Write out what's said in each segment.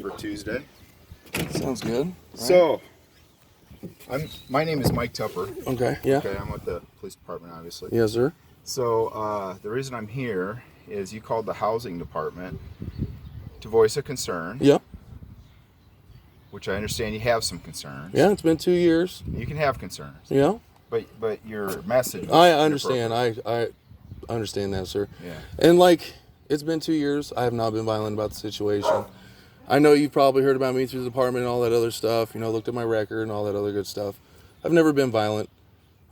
for Tuesday. Sounds good. So, my name is Mike Tupper. Okay, yeah. Okay, I'm with the police department, obviously. Yes, sir. So, the reason I'm here is you called the housing department to voice a concern. Yep. Which I understand you have some concerns. Yeah, it's been 2 years. You can have concerns. Yeah. But your message. I understand. I understand that, sir. Yeah. And it's been 2 years. I have not been violent about the situation. I know you've probably heard about me through the department and all that other stuff. Looked at my record and all that other good stuff. I've never been violent.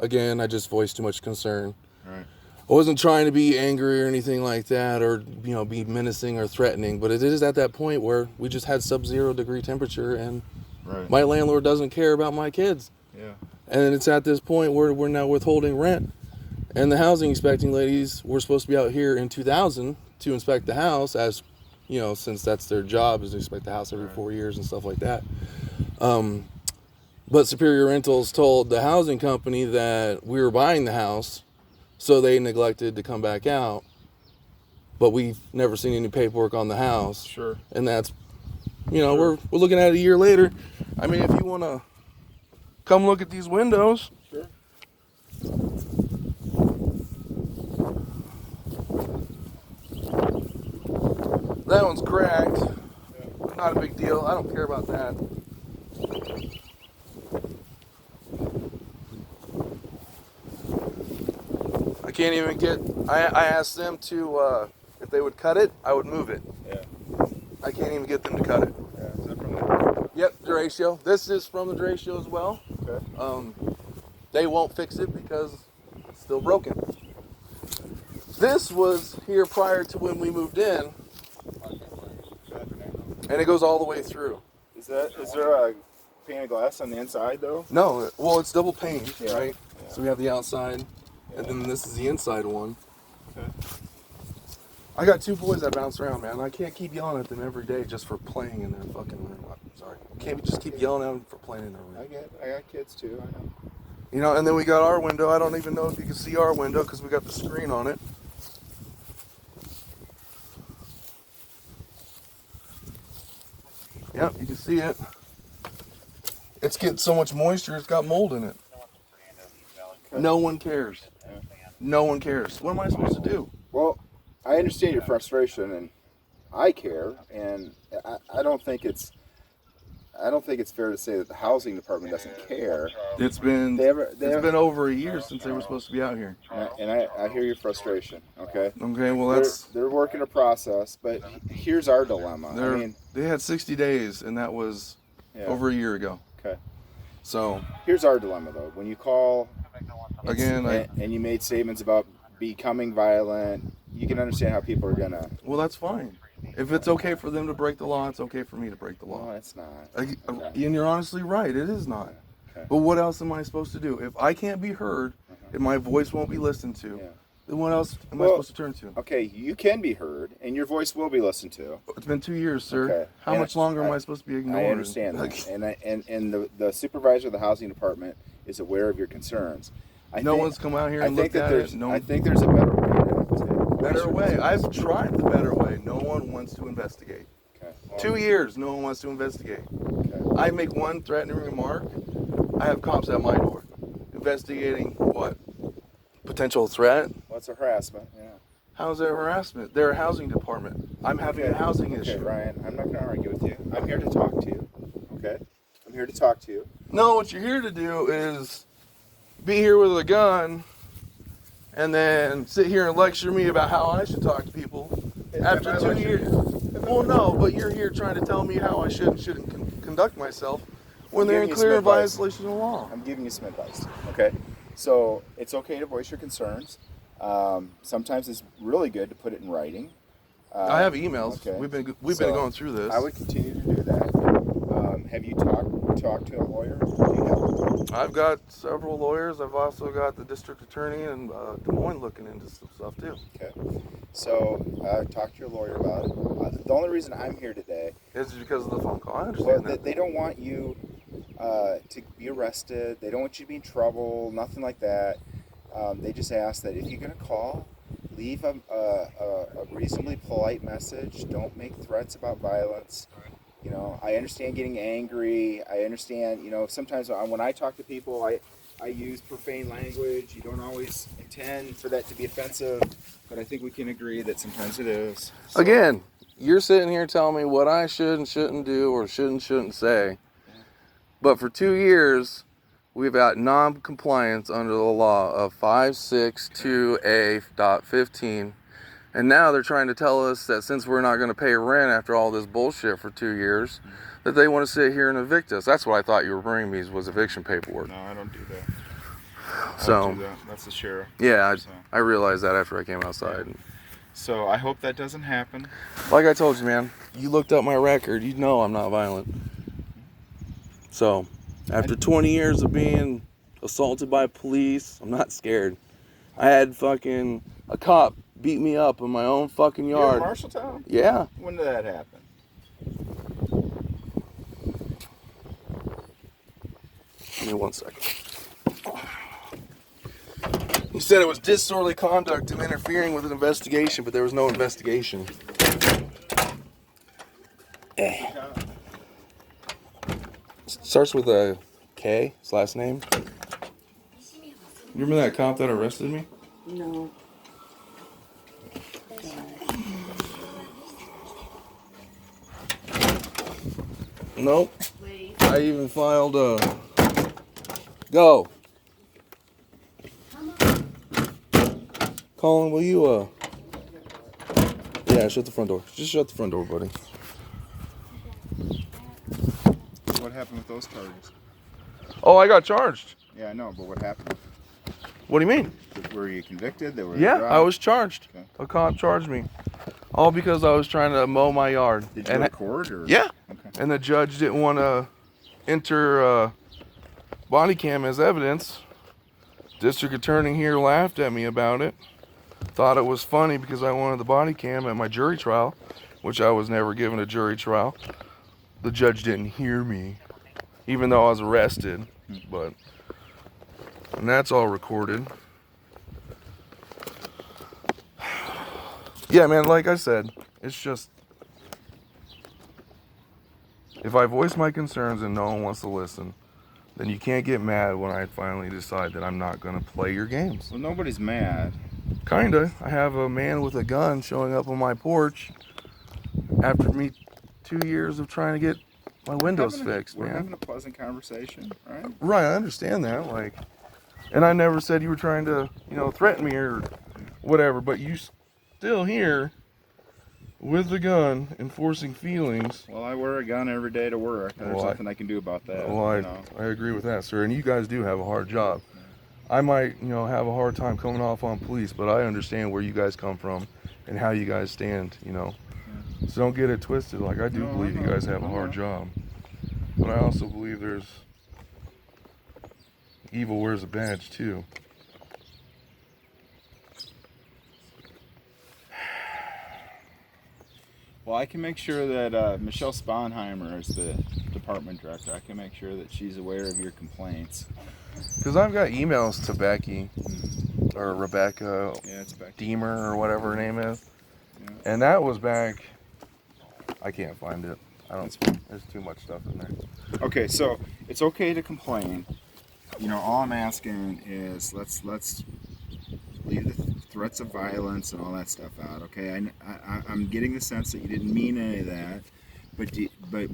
Again, I just voiced too much concern. Right. I wasn't trying to be angry or anything like that, or be menacing or threatening. But it is at that point where we just had sub-0 degree temperature, and my landlord doesn't care about my kids. Yeah. And it's at this point where we're now withholding rent. And the housing inspecting ladies were supposed to be out here in 2000 to inspect the house, as since that's their job, is to inspect the house every 4 years and stuff like that. But Superior Rentals told the housing company that we were buying the house, so they neglected to come back out. But we've never seen any paperwork on the house. Sure. And that's, we're looking at it a year later. I mean, if you want to come look at these windows. Sure. That one's cracked. Yeah. Not a big deal. I don't care about that. I can't even get... I asked them to, if they would cut it, I would move it. Yeah. I can't even get them to cut it. Yeah. Is that from the... Yep, derecho. This is from the derecho as well. Okay. They won't fix it because it's still broken. This was here prior to when we moved in, and it goes all the way through. Is there a pane of glass on the inside though? No, well, it's double pane, right? Yeah. So we have the outside, and then this is the inside one. Okay. I got two boys that bounce around, man. I can't keep yelling at them every day just for playing in their fucking room. Sorry, can't just keep yelling at them for playing in their room. I got kids too. I know. And then we got our window. I don't even know if you can see our window because we got the screen on it. Yep, you can see it. It's getting so much moisture, it's got mold in it. No one cares. No one cares. What am I supposed to do? Well, I understand your frustration, and I care, and I don't think it's fair to say that the housing department doesn't care. It's been been over a year since they were supposed to be out here. And I hear your frustration. Okay. Okay. Well, they're working a process, but here's our dilemma. They had 60 days, and that was over a year ago. Okay. So here's our dilemma, though. When you call again, and you made statements about becoming violent, you can understand how people are gonna. Well, that's fine. If it's okay for them to break the law, it's okay for me to break the law. No, it's not. And you're honestly right. It is not. Okay. But what else am I supposed to do? If I can't be heard, if my voice won't be listened to, then what else am I supposed to turn to? Okay, you can be heard, and your voice will be listened to. It's been 2 years, sir. Okay. How much longer am I supposed to be ignored? I understand that. And the supervisor of the housing department is aware of your concerns. No one's come out here and looked at it. I think there's a better way. Better way. I've tried the better way. No one wants to investigate. Okay. 2 years, no one wants to investigate. Okay. I make one threatening remark, I have cops at my door. Investigating what? Potential threat? What's harassment? Yeah. How's that harassment? They're a housing department. I'm having a housing issue. Okay, Ryan, I'm not going to argue with you. I'm here to talk to you. Okay? I'm here to talk to you. No, what you're here to do is be here with a gun and then sit here and lecture me about how I should talk to people after 2 years. Well, no, but you're here trying to tell me how I should and shouldn't conduct myself when they're in clear violation of law. I'm giving you some advice, okay? So it's okay to voice your concerns. Sometimes it's really good to put it in writing. I have emails. Okay. We've been going through this. I would continue to do that. Have you talked to a lawyer? I've got several lawyers. I've also got the district attorney in Des Moines looking into some stuff too. Okay. So talk to your lawyer about it. The only reason I'm here today is because of the phone call. I understand that. They don't want you to be arrested. They don't want you to be in trouble. Nothing like that. They just ask that if you're going to call, leave a reasonably polite message. Don't make threats about violence. You know, I understand getting angry. I understand, you know, sometimes when I talk to people, I use profane language. You don't always intend for that to be offensive, but I think we can agree that sometimes it is. So, Again, you're sitting here telling me what I should and shouldn't do or shouldn't say. But for 2 years, we've got non-compliance under the law of 562A.15. And now they're trying to tell us that since we're not going to pay rent after all this bullshit for 2 years, that they want to sit here and evict us. That's what I thought you were bringing me was eviction paperwork. No, I don't do that. So, That's the sheriff. Yeah, I realized that after I came outside. Yeah. So I hope that doesn't happen. Like I told you, man, you looked up my record, you know I'm not violent. So, after 20 years of being assaulted by police, I'm not scared. I had fucking a cop beat me up in my own fucking yard. You're in Marshalltown? Yeah. When did that happen? Give me 1 second. He said it was disorderly conduct and interfering with an investigation, but there was no investigation. Starts with a K, his last name. You remember that cop that arrested me? No. Nope. I even filed a... Go. Colin, will you, Yeah, shut the front door. Just shut the front door, buddy. What happened with those charges? Oh, I got charged. Yeah, I know, but what happened? What do you mean? Were you convicted? Yeah, I was charged. Okay. A cop charged me. All because I was trying to mow my yard. Did you record? Or? Yeah. Okay. And the judge didn't want to enter body cam as evidence. District attorney here laughed at me about it. Thought it was funny because I wanted the body cam at my jury trial, which I was never given a jury trial. The judge didn't hear me, even though I was arrested. And that's all recorded. Yeah, man, like I said, it's just, if I voice my concerns and no one wants to listen, then you can't get mad when I finally decide that I'm not going to play your games. Well, nobody's mad. Kinda. I have a man with a gun showing up on my porch after me 2 years of trying to get my windows fixed, man. We're having a pleasant conversation, right? Right, I understand that. Like, and I never said you were trying to, threaten me or whatever, but you still here with the gun enforcing feelings. Well, I wear a gun every day to work. There's nothing I can do about that. Well, I agree with that, sir. And you guys do have a hard job. I might, have a hard time coming off on police, but I understand where you guys come from and how you guys stand, So don't get it twisted. Like, I do believe you guys have a hard job. But I also believe there's evil wears a badge, too. Well, I can make sure that Michelle Sponheimer is the department director. I can make sure that she's aware of your complaints. Because I've got emails to Becky, or Rebecca, it's Becky. Deemer, or whatever her name is. Yeah. And that was back, I can't find it. There's too much stuff in there. Okay, so it's okay to complain. All I'm asking is let's leave the threats of violence and all that stuff out, okay? I'm getting the sense that you didn't mean any of that, but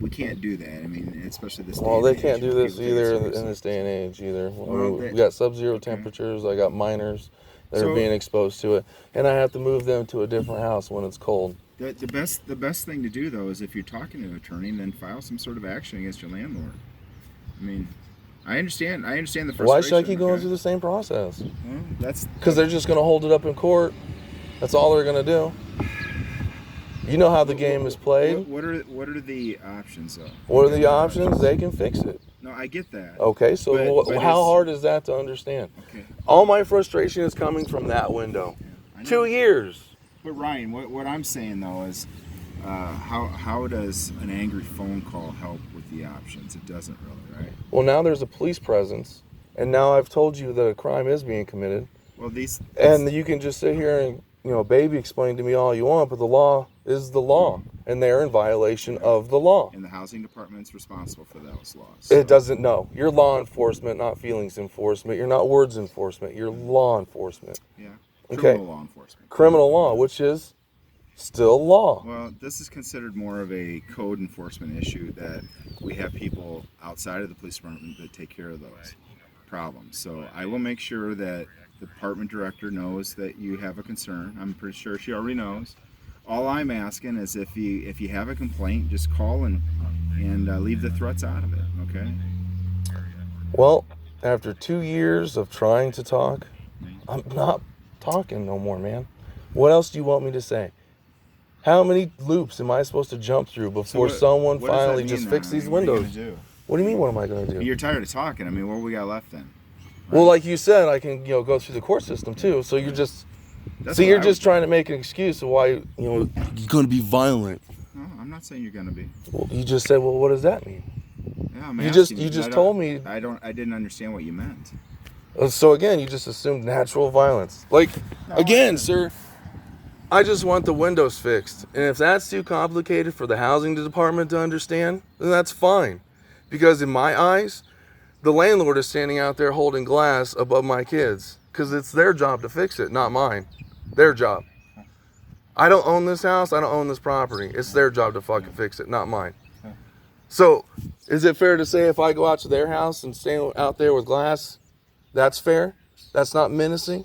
we can't do that. I mean, especially this. Well, they can't do this either in this day and age either. We got sub-zero temperatures. I got minors that are being exposed to it, and I have to move them to a different house when it's cold. The best thing to do though is if you're talking to an attorney, then file some sort of action against your landlord. I mean, I understand the frustration. Why should I keep going through the same process? Well, that's because they're just going to hold it up in court. That's all they're going to do. You know how the game is played. What are the options though? What are the options? They can fix it. No, I get that. Okay, so but how hard is that to understand? Okay. All my frustration is coming from that window. Yeah, 2 years. But Ryan, what I'm saying though is, how does an angry phone call help with the options? It doesn't really, right? Well, now there's a police presence, and now I've told you that a crime is being committed. Well, and you can just sit here and baby explain to me all you want, but the law is the law, and they're in violation of the law. And the housing department's responsible for those laws. So. It doesn't know. You're law enforcement, not feelings enforcement. You're not words enforcement. You're law enforcement. Yeah. Criminal law enforcement. Criminal law, which is still law. Well, this is considered more of a code enforcement issue that we have people outside of the police department that take care of those problems. So I will make sure that the department director knows that you have a concern. I'm pretty sure she already knows. All I'm asking is if you have a complaint, just call and leave the threats out of it, okay? Well, after 2 years of trying to talk, I'm not talking no more, man. What else do you want me to say? How many loops am I supposed to jump through before someone finally just fixes these windows? What do you mean, what am I going to do? You're tired of talking. I mean, what we got left then? Right? Well, like you said, I can go through the court system too. So you're just trying to make an excuse of why you're going to be violent. No, I'm not saying you're going to be. Well, you just said, well, what does that mean? Yeah, I'm you asking just told me. I didn't understand what you meant. So again, you just assumed natural violence. Sir, I just want the windows fixed. And if that's too complicated for the housing department to understand, then that's fine. Because in my eyes, the landlord is standing out there holding glass above my kids. Because it's their job to fix it, not mine. Their job. I don't own this house. I don't own this property. It's their job to fucking fix it, not mine. So, is it fair to say if I go out to their house and stand out there with glass, that's fair? That's not menacing?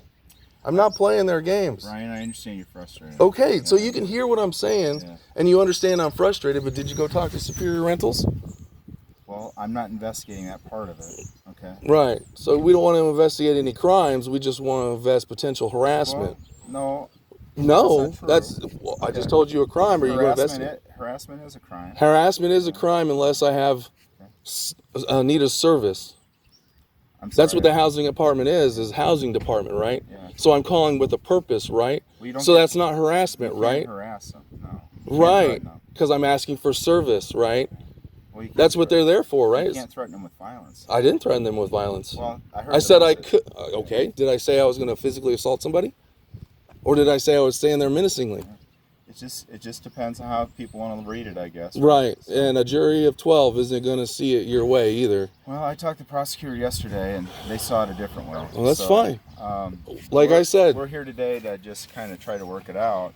I'm not playing their games. Ryan, I understand you're frustrated. Okay, so you can hear what I'm saying, and you understand I'm frustrated, but did you go talk to Superior Rentals? Well, I'm not investigating that part of it, okay? Right, so we don't want to investigate any crimes, we just want to invest potential harassment. Well, no, that's I just told you a crime, or you going to investigate? Harassment is a crime. Harassment is a crime unless I have need a service. That's what the housing department is housing department, right? Yeah. So I'm calling with a purpose, right? So that's not harassment, right? Harass them, no. Right, because I'm asking for service, right? Well, that's what they're there for, right? You can't threaten them with violence. I didn't threaten them with violence. Well, I said I could. Okay, did I say I was going to physically assault somebody? Or did I say I was staying there menacingly? It just depends on how people want to read it, I guess. Right, and a jury of 12 isn't going to see it your way either. Well, I talked to the prosecutor yesterday, and they saw it a different way. Well, that's fine. Like I said, we're here today to just kind of try to work it out,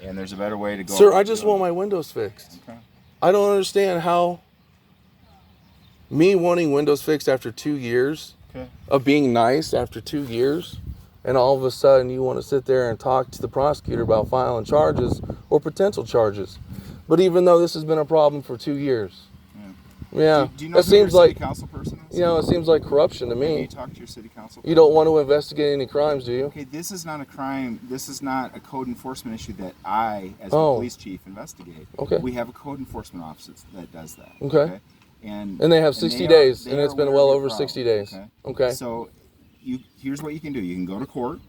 and there's a better way to go. Sir, I just want my windows fixed. Okay. I don't understand how me wanting windows fixed after 2 years of being nice after 2 years, and all of a sudden you want to sit there and talk to the prosecutor about filing charges or potential charges. But even though this has been a problem for 2 years. Yeah. Do you know who your city council person is? It seems like corruption to me. You talk to your city council person? You don't want to investigate any crimes, do you? Okay, this is not a crime. This is not a code enforcement issue that I, as a police chief, investigate. Okay. We have a code enforcement officer that does that. Okay. And they have 60 days, and it's been well over 60 days. Okay. So here's what you can do. You can go to court.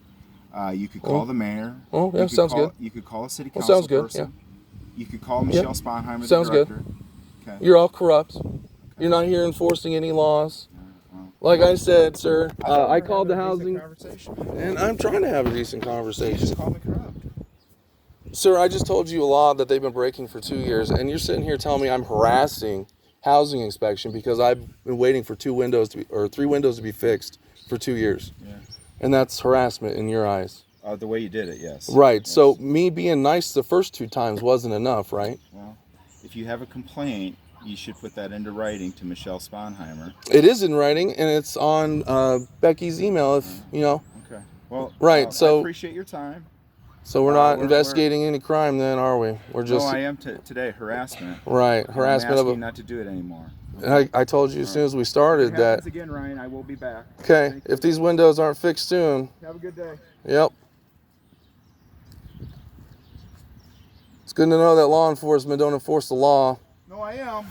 You could call the mayor. Oh, yeah, sounds good. You could call a city council sounds good, person. You could call Michelle Sponheimer, the sounds director. Good. Okay. You're all corrupt. Okay. You're not here enforcing any laws. Like I said, sir, I called the housing, and I'm trying to have a decent conversation. You just call me corrupt. Sir, I just told you a law that they've been breaking for 2 years, and you're sitting here telling me I'm harassing housing inspection because I've been waiting for 3 windows to be fixed for 2 years. Yeah. And that's harassment in your eyes. The way you did it, yes. Right. Yes. So me being nice the first 2 times wasn't enough, right? Well, if you have a complaint, you should put that into writing to Michelle Sponheimer. It is in writing, and it's on Becky's email. If you know. Okay. Well. Right. So I appreciate your time. So we're not investigating any crime, then, are we? We're just. No, I am today. Harassment. Right. Harassment I'm asking not to do it anymore. I told you as soon as we started if it happens again, Ryan, I will be back. Okay. If these windows aren't fixed soon. Have a good day. Yep. It's good to know that law enforcement don't enforce the law. No, I am,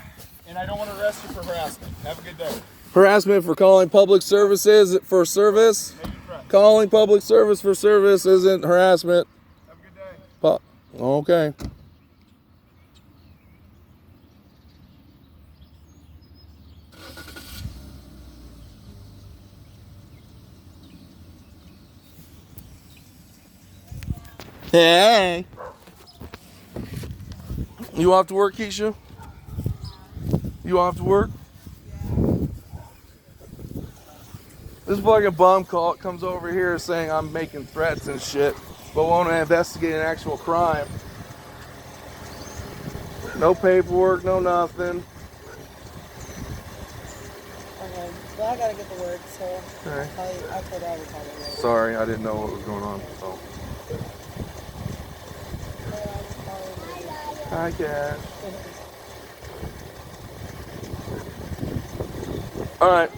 and I don't want to arrest you for harassment. Have a good day. Harassment for calling public services for service. Calling public service for service isn't harassment. Have a good day. Okay. Hey. You off to work, Keisha? You off to work? This fucking bum call comes over here saying I'm making threats and shit, but won't investigate an actual crime. No paperwork, no nothing. Okay. Well, I gotta get to work, so Okay. I'll tell Dad to call me later. Sorry, I didn't know what was going on. So. Hi, Cash. All right.